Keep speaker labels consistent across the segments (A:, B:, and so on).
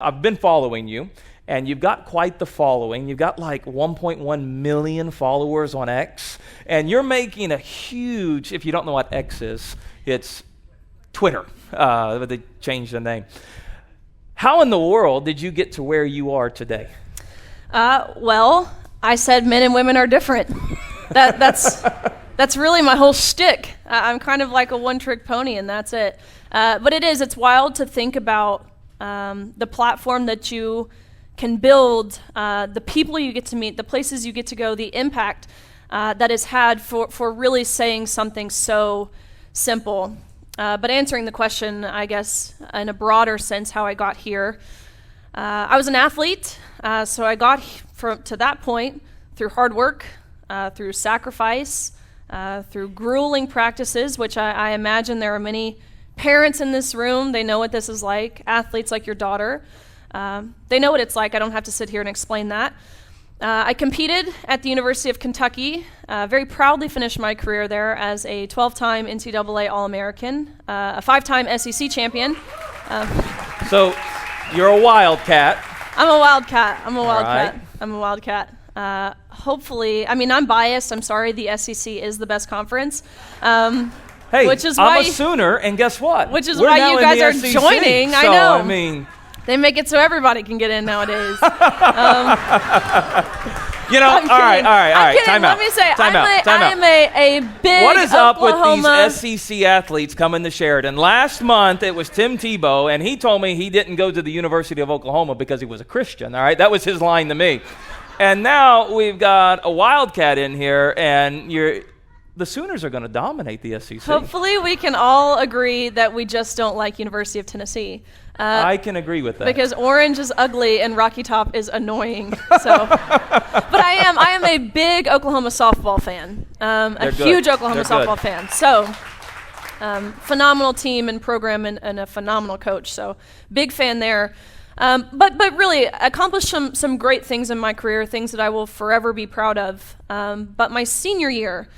A: I've been following you, and you've got quite the following. You've got like 1.1 million followers on X, and you're making a huge, if you don't know what X is, it's Twitter. They changed the name. How in the world did you get to where you are today?
B: Well, I said men and women are different. That's really my whole shtick. I'm kind of like a one-trick pony, and that's it. But it's wild to think about the platform that you can build, the people you get to meet, the places you get to go, the impact that is had for really saying something so simple. But answering the question, I guess, in a broader sense, how I got here. I was an athlete, so I got to that point through hard work, through sacrifice, through grueling practices, which I imagine there are many parents in this room. They know what this is like. Athletes like your daughter, they know what it's like. I don't have to sit here and explain that. I competed at the University of Kentucky, very proudly finished my career there as a 12-time NCAA All-American, a 5-time SEC champion.
A: So you're a wildcat.
B: I'm a wildcat.
A: Right.
B: I'm a wildcat. Hopefully, I'm biased. I'm sorry, the SEC is the best conference.
A: Hey,
B: which is
A: I'm a Sooner, and guess what?
B: Which is
A: We're
B: why you guys are
A: SEC,
B: joining.
A: So,
B: I know.
A: They
B: make it so everybody can get in nowadays.
A: all right. Time out.
B: Let me say,
A: Time out.
B: I am a big
A: What is
B: Oklahoma.
A: up with these SEC athletes coming to Sheridan? Last month, it was Tim Tebow, and he told me he didn't go to the University of Oklahoma because he was a Christian, all right? That was his line to me. And now we've got a Wildcat in here, and the Sooners are going to dominate the SEC.
B: Hopefully we can all agree that we just don't like University of Tennessee.
A: I can agree with that.
B: Because orange is ugly and Rocky Top is annoying. So, but I am a big Oklahoma softball fan. Huge Oklahoma softball fan. So, phenomenal team and program and a phenomenal coach. So, big fan there. But really accomplished some great things in my career, things that I will forever be proud of. But my senior year,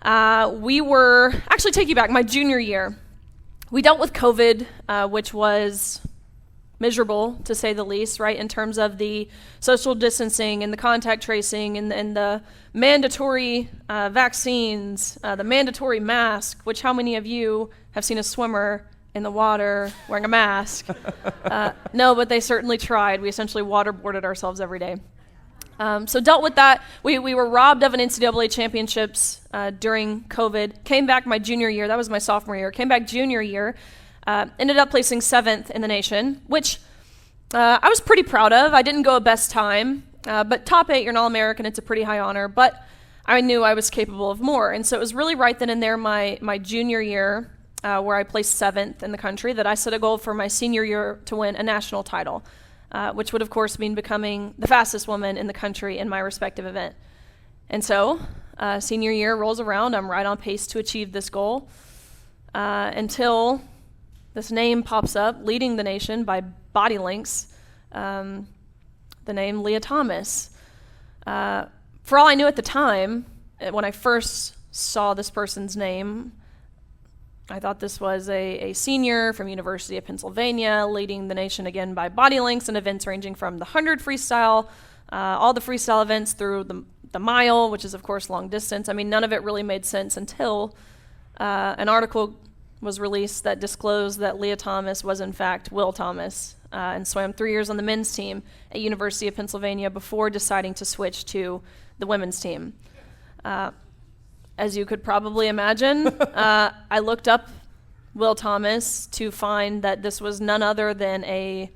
B: take you back, my junior year, we dealt with COVID, which was miserable, to say the least, right, in terms of the social distancing and the contact tracing and the mandatory vaccines, the mandatory mask, which how many of you have seen a swimmer in the water wearing a mask? No, but they certainly tried. We essentially waterboarded ourselves every day. So dealt with that. We were robbed of an NCAA championships during COVID. Came back my junior year. That was my sophomore year. Came back junior year. Ended up placing 7th in the nation, which I was pretty proud of. I didn't go a best time, but top 8, you're an All-American. It's a pretty high honor. But I knew I was capable of more. And so it was really right then and there my junior year where I placed 7th in the country that I set a goal for my senior year to win a national title. Which would, of course, mean becoming the fastest woman in the country in my respective event. And so, senior year rolls around. I'm right on pace to achieve this goal until this name pops up, leading the nation by body links, the name Leah Thomas. For all I knew at the time, when I first saw this person's name, I thought this was a senior from University of Pennsylvania, leading the nation again by body links and events ranging from the 100 freestyle, all the freestyle events through the mile, which is, of course, long distance. None of it really made sense until an article was released that disclosed that Leah Thomas was, in fact, Will Thomas, and swam 3 years on the men's team at University of Pennsylvania before deciding to switch to the women's team. As you could probably imagine, I looked up Will Thomas to find that this was none other than a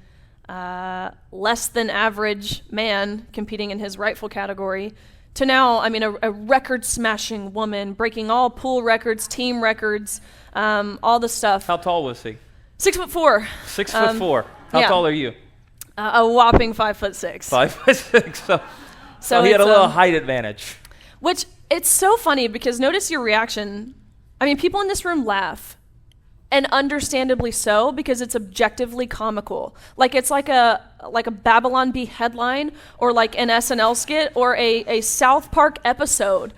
B: less than average man competing in his rightful category to now, a record-smashing woman, breaking all pool records, team records, all the stuff.
A: How tall was he?
B: 6'4".
A: 6'4". How tall are you?
B: A whopping 5'6".
A: 5'6". So he had a little height advantage.
B: Which, it's so funny because notice your reaction. People in this room laugh, and understandably so, because it's objectively comical. Like it's like a Babylon Bee headline, or like an SNL skit, or a South Park episode.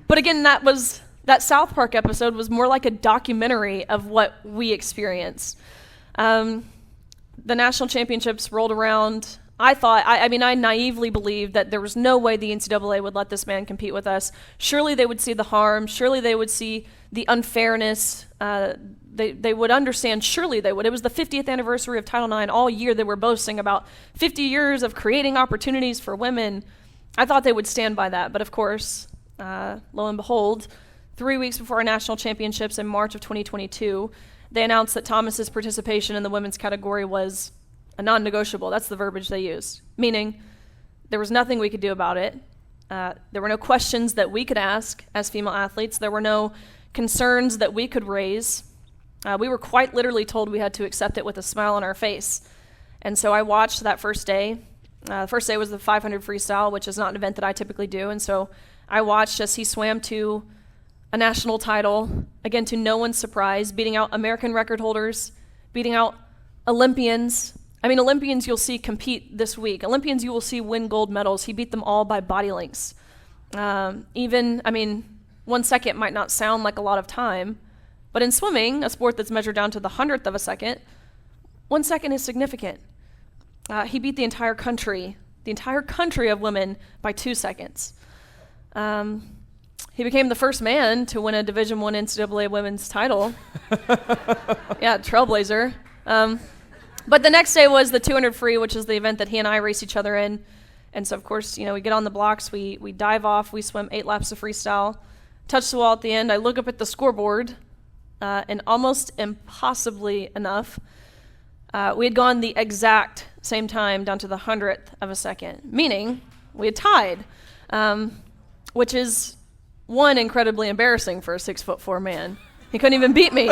B: But again, that South Park episode was more like a documentary of what we experienced. the national championships rolled around. I naively believed that there was no way the NCAA would let this man compete with us. Surely they would see the harm. Surely they would see the unfairness. They would understand. Surely they would. It was the 50th anniversary of Title IX. All year they were boasting about 50 years of creating opportunities for women. I thought they would stand by that. But of course, lo and behold, 3 weeks before our national championships in March of 2022, they announced that Thomas's participation in the women's category was a non-negotiable. That's the verbiage they used, meaning there was nothing we could do about it. There were no questions that we could ask as female athletes. There were no concerns that we could raise. We were quite literally told we had to accept it with a smile on our face. And so I watched that first day. The first day was the 500 freestyle, which is not an event that I typically do. And so I watched as he swam to a national title, again, to no one's surprise, beating out American record holders, beating out Olympians. Olympians you'll see compete this week. Olympians you will see win gold medals. He beat them all by body lengths. 1 second might not sound like a lot of time, but in swimming, a sport that's measured down to the 100th of a second, 1 second is significant. He beat the entire country of women by 2 seconds. He became the first man to win a Division I NCAA women's title. Yeah, trailblazer. But the next day was the 200 free, which is the event that he and I race each other in. And so, of course, we get on the blocks, we dive off, we swim 8 laps of freestyle, touch the wall at the end. I look up at the scoreboard, and almost impossibly enough, we had gone the exact same time down to the 100th of a second, meaning we had tied, which is, one, incredibly embarrassing for a 6'4" man. He couldn't even beat me.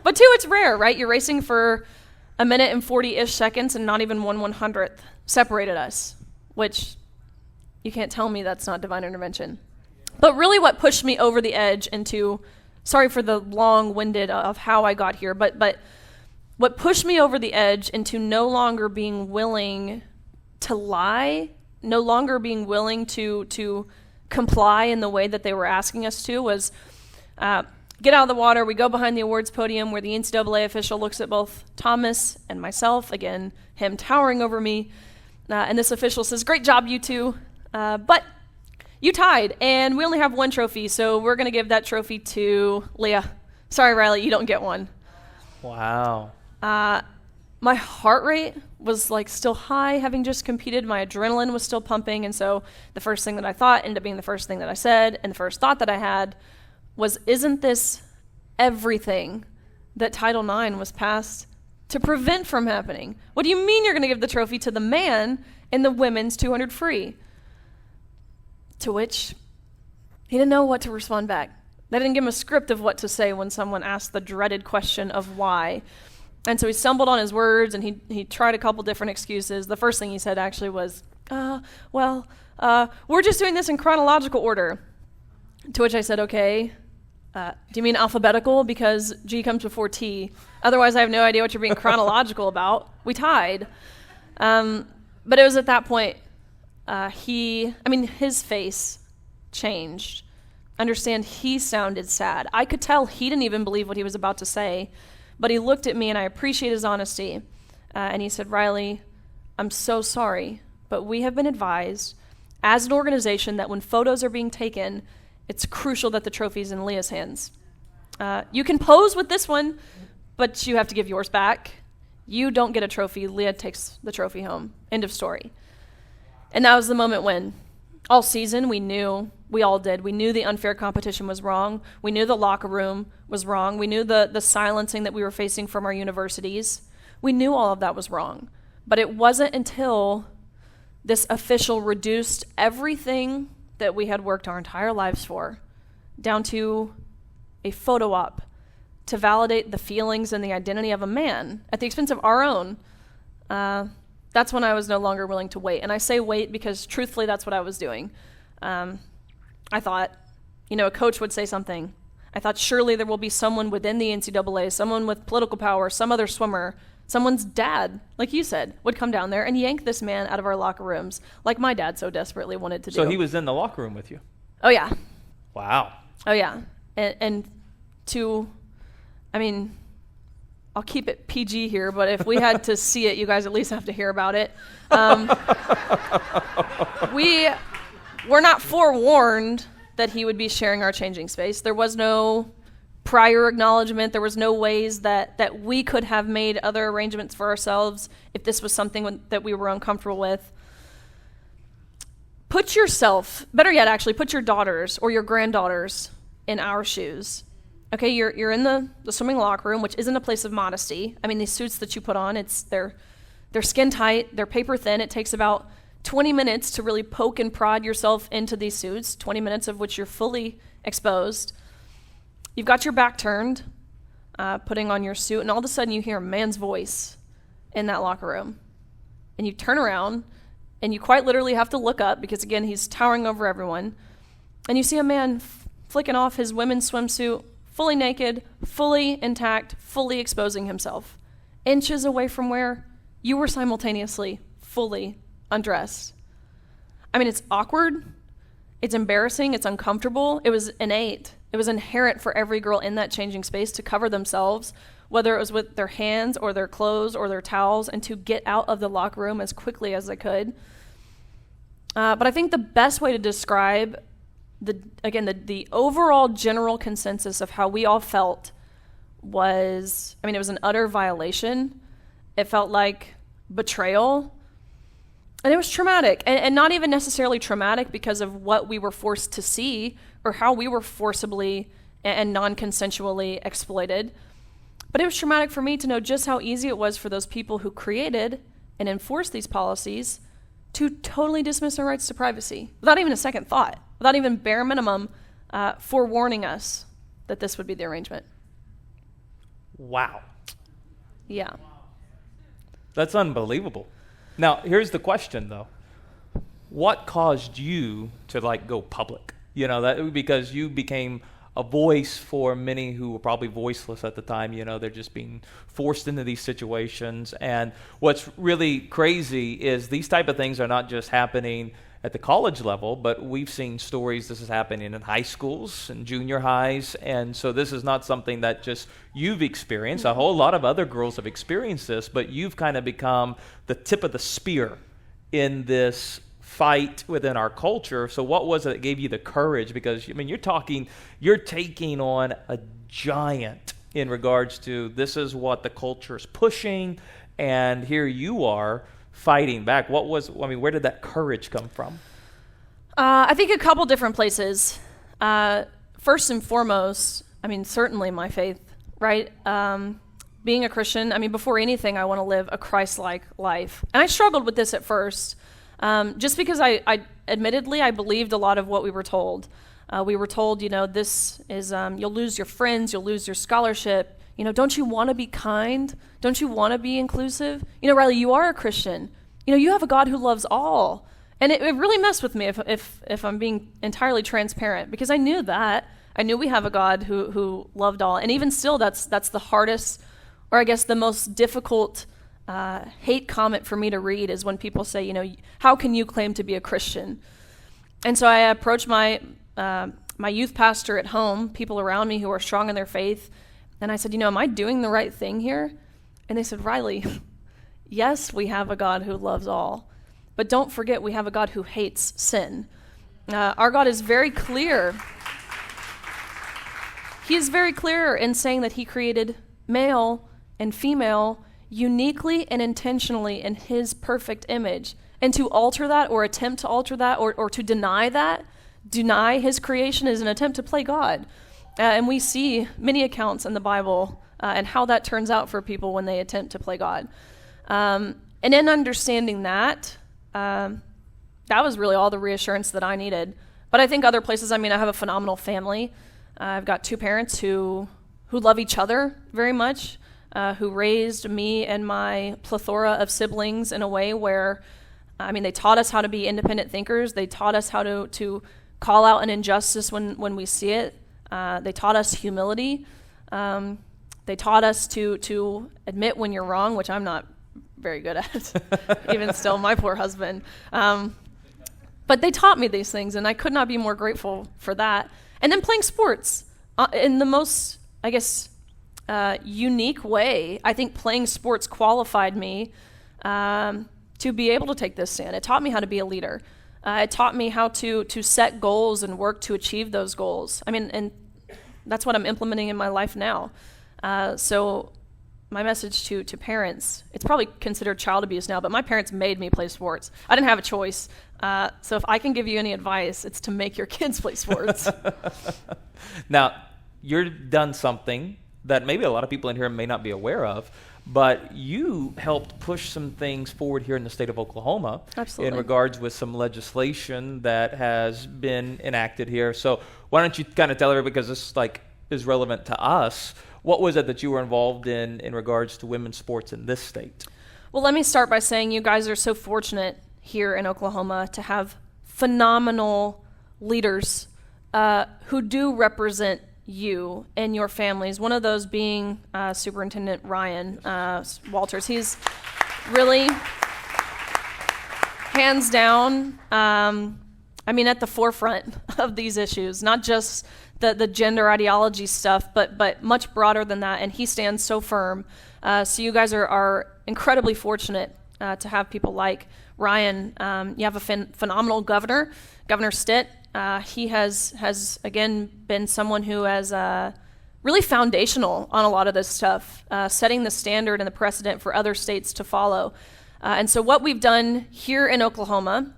B: But two, it's rare, right? You're racing for a minute and 40-ish seconds and not even 1/100th separated us, which you can't tell me that's not divine intervention. But really what pushed me over the edge into, sorry for the long-winded of how I got here, but what pushed me over the edge into no longer being willing to lie, no longer being willing to comply in the way that they were asking us to was get out of the water. We go behind the awards podium where the NCAA official looks at both Thomas and myself, again, him towering over me. And this official says, "Great job, you two, but you tied, and we only have one trophy, so we're going to give that trophy to Leah. Sorry, Riley, you don't get one."
A: Wow.
B: My heart rate was still high, having just competed. My adrenaline was still pumping, and so the first thing that I thought ended up being the first thing that I said, and the first thought that I had was, isn't this everything that Title IX was passed to prevent from happening? What do you mean you're going to give the trophy to the man in the women's 200 free? To which he didn't know what to respond back. They didn't give him a script of what to say when someone asked the dreaded question of why. And so he stumbled on his words, and he tried a couple different excuses. The first thing he said actually was, we're just doing this in chronological order. To which I said, okay, do you mean alphabetical? Because G comes before T. Otherwise, I have no idea what you're being chronological about. We tied. But it was at that point, his face changed. Understand, he sounded sad. I could tell he didn't even believe what he was about to say. But he looked at me, and I appreciate his honesty. And he said, "Riley, I'm so sorry, but we have been advised as an organization that when photos are being taken, it's crucial that the trophy's in Leah's hands. You can pose with this one, but you have to give yours back. You don't get a trophy. Leah takes the trophy home. End of story." And that was the moment when all season we all did. We knew the unfair competition was wrong. We knew the locker room was wrong. We knew the silencing that we were facing from our universities. We knew all of that was wrong. But it wasn't until this official reduced everything that we had worked our entire lives for down to a photo op to validate the feelings and the identity of a man at the expense of our own. That's when I was no longer willing to wait. And I say wait because truthfully that's what I was doing. I thought, a coach would say something. I thought surely there will be someone within the NCAA, someone with political power, some other swimmer, someone's dad, like you said, would come down there and yank this man out of our locker rooms like my dad so desperately wanted to do.
A: So he was in the locker room with you?
B: Oh, yeah.
A: Wow.
B: Oh, yeah. And I'll keep it PG here, but if we had to see it, you guys at least have to hear about it. We were not forewarned that he would be sharing our changing space. There was no prior acknowledgement. There was no ways that we could have made other arrangements for ourselves if this was something that we were uncomfortable with. Put yourself, better yet actually, put your daughters or your granddaughters in our shoes. Okay, you're in the swimming locker room, which isn't a place of modesty. I mean, these suits that you put on, they're skin tight, they're paper thin. It takes about 20 minutes to really poke and prod yourself into these suits, 20 minutes of which you're fully exposed. You've got your back turned, putting on your suit, and all of a sudden you hear a man's voice in that locker room. And you turn around, and you quite literally have to look up because, again, he's towering over everyone. And you see a man flicking off his women's swimsuit, fully naked, fully intact, fully exposing himself, inches away from where you were simultaneously fully undressed. I mean, it's awkward, it's embarrassing, it's uncomfortable. It was innate. It was inherent for every girl in that changing space to cover themselves, whether it was with their hands or their clothes or their towels, and to get out of the locker room as quickly as they could. But I think the best way to describe the overall general consensus of how we all felt was, it was an utter violation. It felt like betrayal. And it was traumatic. And not even necessarily traumatic because of what we were forced to see or how we were forcibly and non-consensually exploited. But it was traumatic for me to know just how easy it was for those people who created and enforced these policies to totally dismiss our rights to privacy without even a second thought, without even bare minimum forewarning us that this would be the arrangement.
A: Wow.
B: Yeah.
A: That's unbelievable. Now, here's the question, though. What caused you to, go public? Because you became a voice for many who were probably voiceless at the time. They're just being forced into these situations. And what's really crazy is these type of things are not just happening at the college level, but we've seen stories this is happening in high schools and junior highs. And so this is not something that just you've experienced. A whole lot of other girls have experienced this, but you've kind of become the tip of the spear in this fight within our culture. So what was it that gave you the courage? Because, you're taking on a giant in regards to this is what the culture is pushing, and here you are fighting back. Where did that courage come from?
B: I think a couple different places. First and foremost, certainly my faith, right? Being a Christian, before anything, I want to live a Christ-like life. And I struggled with this at first, just because I admittedly, I believed a lot of what we were told. We were told, this is, you'll lose your friends, you'll lose your scholarship. Don't you want to be kind? Don't you want to be inclusive? Riley, you are a Christian. You have a God who loves all. And it really messed with me if I'm being entirely transparent, because I knew that. I knew we have a God who loved all. And even still, that's the hardest, or I guess the most difficult hate comment for me to read is when people say, how can you claim to be a Christian? And so I approached my youth pastor at home, people around me who are strong in their faith, and I said, am I doing the right thing here? And they said, Riley, yes, we have a God who loves all, but don't forget we have a God who hates sin. Our God is very clear. He is very clear in saying that he created male and female uniquely and intentionally in his perfect image. And to alter that or attempt to alter that or to deny his creation is an attempt to play God. And we see many accounts in the Bible and how that turns out for people when they attempt to play God. And in understanding that, that was really all the reassurance that I needed. But I think other places, I have a phenomenal family. I've got two parents who love each other very much, who raised me and my plethora of siblings in a way where, they taught us how to be independent thinkers. They taught us how to call out an injustice when we see it. They taught us humility. They taught us to admit when you're wrong, which I'm not very good at, even still, my poor husband. But they taught me these things, and I could not be more grateful for that. And then playing sports in the most, unique way, I think playing sports qualified me to be able to take this stand. It taught me how to be a leader. It taught me how to set goals and work to achieve those goals. I mean, and that's what I'm implementing in my life now. So my message to parents, it's probably considered child abuse now, but my parents made me play sports. I didn't have a choice. So if I can give you any advice, it's to make your kids play sports.
A: Now, you've done something that maybe a lot of people in here may not be aware of, but you helped push some things forward here in the state of Oklahoma.
B: Absolutely.
A: In regards with some legislation that has been enacted here. So why don't you kind of tell everybody, because this is relevant to us, what was it that you were involved in regards to women's sports in this state?
B: Well, let me start by saying you guys are so fortunate here in Oklahoma to have phenomenal leaders who do represent you and your families. One of those being Superintendent Ryan Walters. He's really, hands down, at the forefront of these issues, not just the gender ideology stuff, but much broader than that. And he stands so firm. So you guys are incredibly fortunate to have people like Ryan. You have a phenomenal governor, Governor Stitt. He has again been someone who has really foundational on a lot of this stuff, setting the standard and the precedent for other states to follow. And so what we've done here in Oklahoma,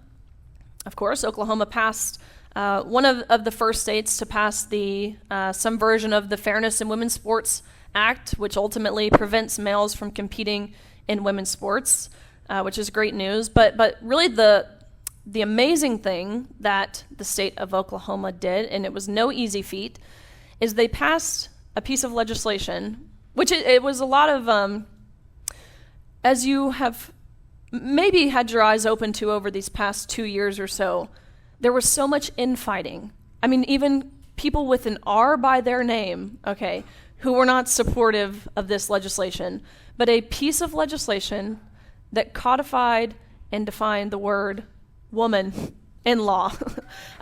B: of course, Oklahoma passed one of the first states to pass some version of the Fairness in Women's Sports Act, which ultimately prevents males from competing in women's sports, which is great news. But really the amazing thing that the state of Oklahoma did, and it was no easy feat, is they passed a piece of legislation, which it was a lot of, as you have maybe had your eyes open to over these past 2 years or so, there was so much infighting. I mean, even people with an R by their name, okay, who were not supportive of this legislation, but a piece of legislation that codified and defined the word woman in law.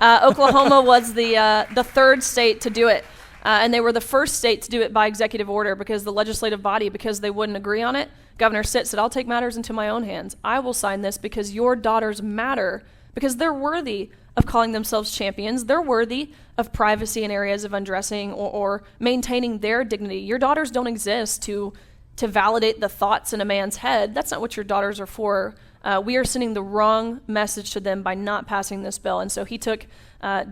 B: Oklahoma was the third state to do it, and they were the first state to do it by executive order because the legislative body, because they wouldn't agree on it, Governor Stitt said, I'll take matters into my own hands. I will sign this because your daughters matter, because they're worthy of calling themselves champions. They're worthy of privacy in areas of undressing or maintaining their dignity. Your daughters don't exist to validate the thoughts in a man's head. That's not what your daughters are for. We are sending the wrong message to them by not passing this bill. And so he took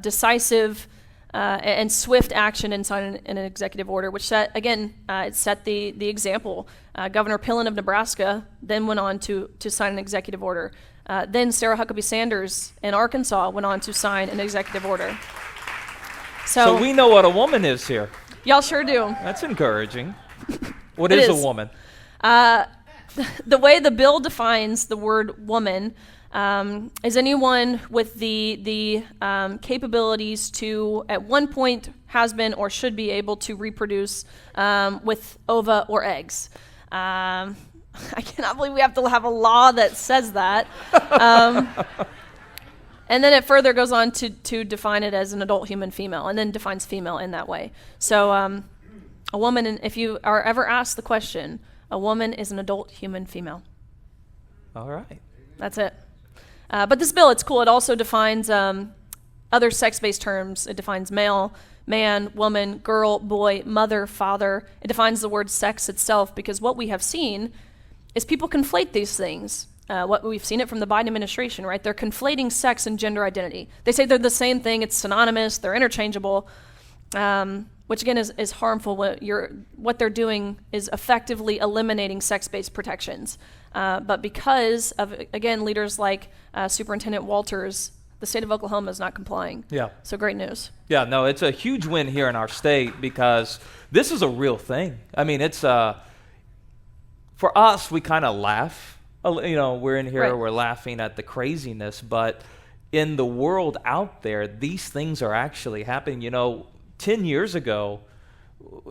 B: decisive and swift action and signed an executive order, which set the example. Governor Pillen of Nebraska then went on to sign an executive order. Then Sarah Huckabee Sanders in Arkansas went on to sign an executive order.
A: So we know what a woman is here.
B: Y'all sure do.
A: That's encouraging. What is a woman?
B: The way the bill defines the word woman is anyone with the capabilities to, at one point, has been or should be able to reproduce with ova or eggs. I cannot believe we have to have a law that says that. And then it further goes on to define it as an adult human female, and then defines female in that way. So a woman, if you are ever asked the question, a woman is an adult human female.
A: All right.
B: That's it. But this bill, it's cool. It also defines other sex-based terms. It defines male, man, woman, girl, boy, mother, father. It defines the word sex itself, because what we have seen is people conflate these things. What we've seen it from the Biden administration, right? They're conflating sex and gender identity. They say they're the same thing. It's synonymous. They're interchangeable, which again is harmful. What they're doing is effectively eliminating sex-based protections. But because of, again, leaders like Superintendent Walters, the state of Oklahoma is not complying.
A: Yeah.
B: So great news. Yeah,
A: no, it's a huge win here in our state because this is a real thing. I mean, it's for us, we kind of laugh. We're in here, right. We're laughing at the craziness, but in the world out there, these things are actually happening. 10 years ago,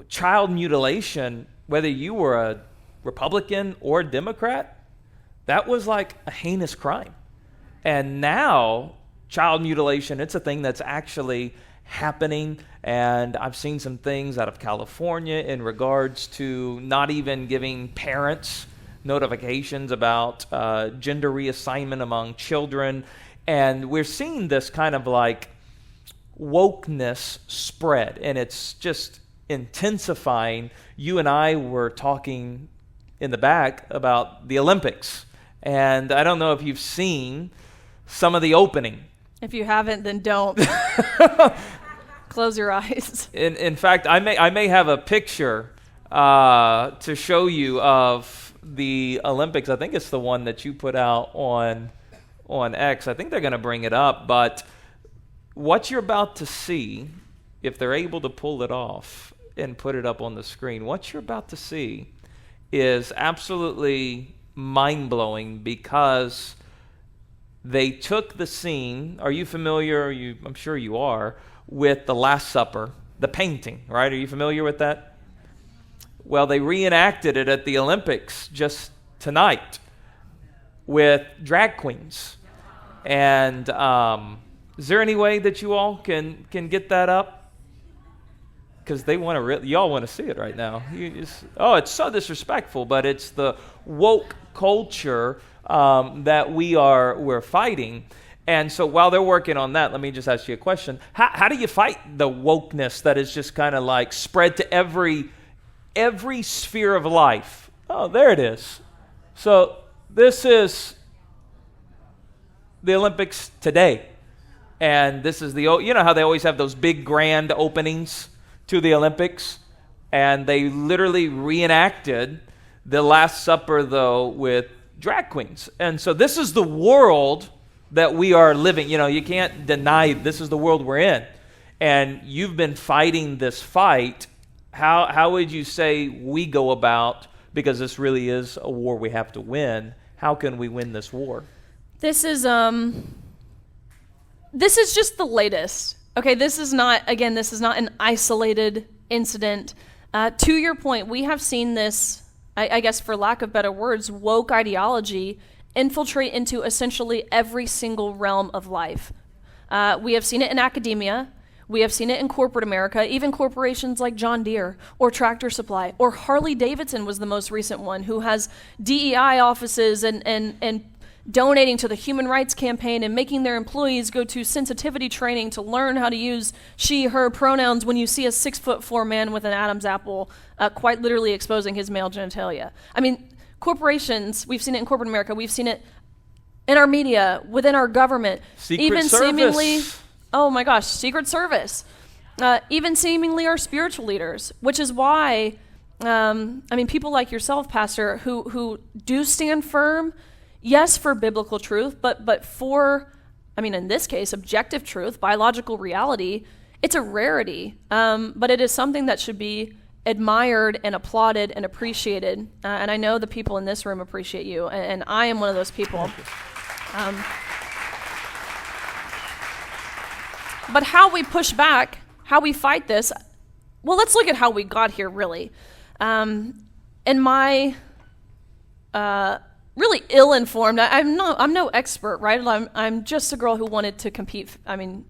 A: child mutilation, whether you were a Republican or a Democrat, that was like a heinous crime. And now, child mutilation, it's a thing that's actually happening. And I've seen some things out of California in regards to not even giving parents notifications about gender reassignment among children. And we're seeing this kind of like wokeness spread, and it's just intensifying. You and I were talking in the back about the Olympics, and I don't know if you've seen some of the opening.
B: If you haven't, then don't. Close your eyes.
A: In fact, I may have a picture to show you of the Olympics. I think it's the one that you put out on X. I think they're going to bring it up, but what you're about to see, if they're able to pull it off and put it up on the screen, what you're about to see is absolutely mind-blowing, because they took the scene. Are you familiar? I'm sure you are, with the Last Supper, the painting, right? Are you familiar with that? Well, they reenacted it at the Olympics just tonight with drag queens. And is there any way that you all can get that up? Because they want to. Y'all want to see it right now. It's so disrespectful, but it's the woke culture that we're fighting. And so while they're working on that, let me just ask you a question. How do you fight the wokeness that is just kind of like spread to every sphere of life? Oh, there it is. So this is the Olympics today. And this is you know how they always have those big grand openings to the Olympics? And they literally reenacted the Last Supper, though, with drag queens. And so this is the world that we are living. You know, you can't deny this is the world we're in. And you've been fighting this fight. How would you say we go about, because this really is a war we have to win, how can we win this war? This is
B: just the latest. Okay, this is not an isolated incident. To your point, we have seen this, I guess for lack of better words, woke ideology infiltrate into essentially every single realm of life. We have seen it in academia. We have seen it in corporate America, even corporations like John Deere or Tractor Supply or Harley Davidson was the most recent one, who has DEI offices and donating to the Human Rights Campaign and making their employees go to sensitivity training to learn how to use she, her pronouns when you see a 6'4" man with an Adam's apple quite literally exposing his male genitalia. I mean, corporations, we've seen it in corporate America, we've seen it in our media, within our government.
A: Secret Service.
B: Seemingly, oh my gosh, Secret Service. Even seemingly our spiritual leaders, which is why, people like yourself, Pastor, who do stand firm, yes, for biblical truth, but for, in this case, objective truth, biological reality. It's a rarity, but it is something that should be admired and applauded and appreciated. And I know the people in this room appreciate you, and I am one of those people. But how we push back, how we fight this, well, let's look at how we got here, really. In my really ill-informed, I'm no expert, right? I'm just a girl who wanted to compete. I'm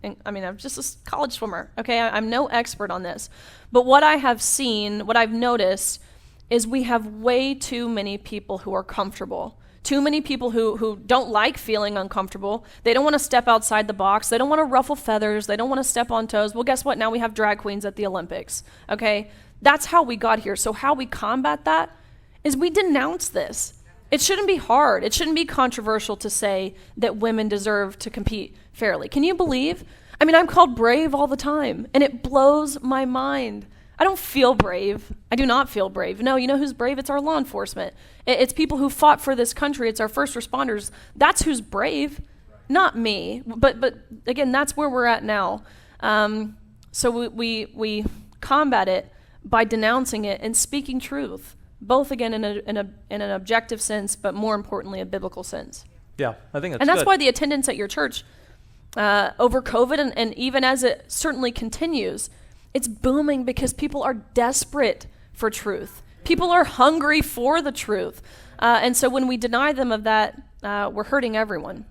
B: just a college swimmer, okay? I'm no expert on this. But what I have seen, what I've noticed, is we have way too many people who are comfortable. Too many people who don't like feeling uncomfortable. They don't want to step outside the box. They don't want to ruffle feathers. They don't want to step on toes. Well, guess what? Now we have drag queens at the Olympics, okay? That's how we got here. So how we combat that is we denounce this. It shouldn't be hard. It shouldn't be controversial to say that women deserve to compete fairly. Can you believe? I'm called brave all the time, and it blows my mind. I don't feel brave. I do not feel brave. No, you know who's brave? It's our law enforcement. It's people who fought for this country. It's our first responders. That's who's brave, not me. But again, that's where we're at now. So we combat it by denouncing it and speaking truth, both again in an objective sense, but more importantly, a biblical sense.
A: Yeah, I think that's good.
B: And that's why the attendance at your church over COVID and even as it certainly continues, it's booming because people are desperate for truth. People are hungry for the truth. And so when we deny them of that, we're hurting everyone.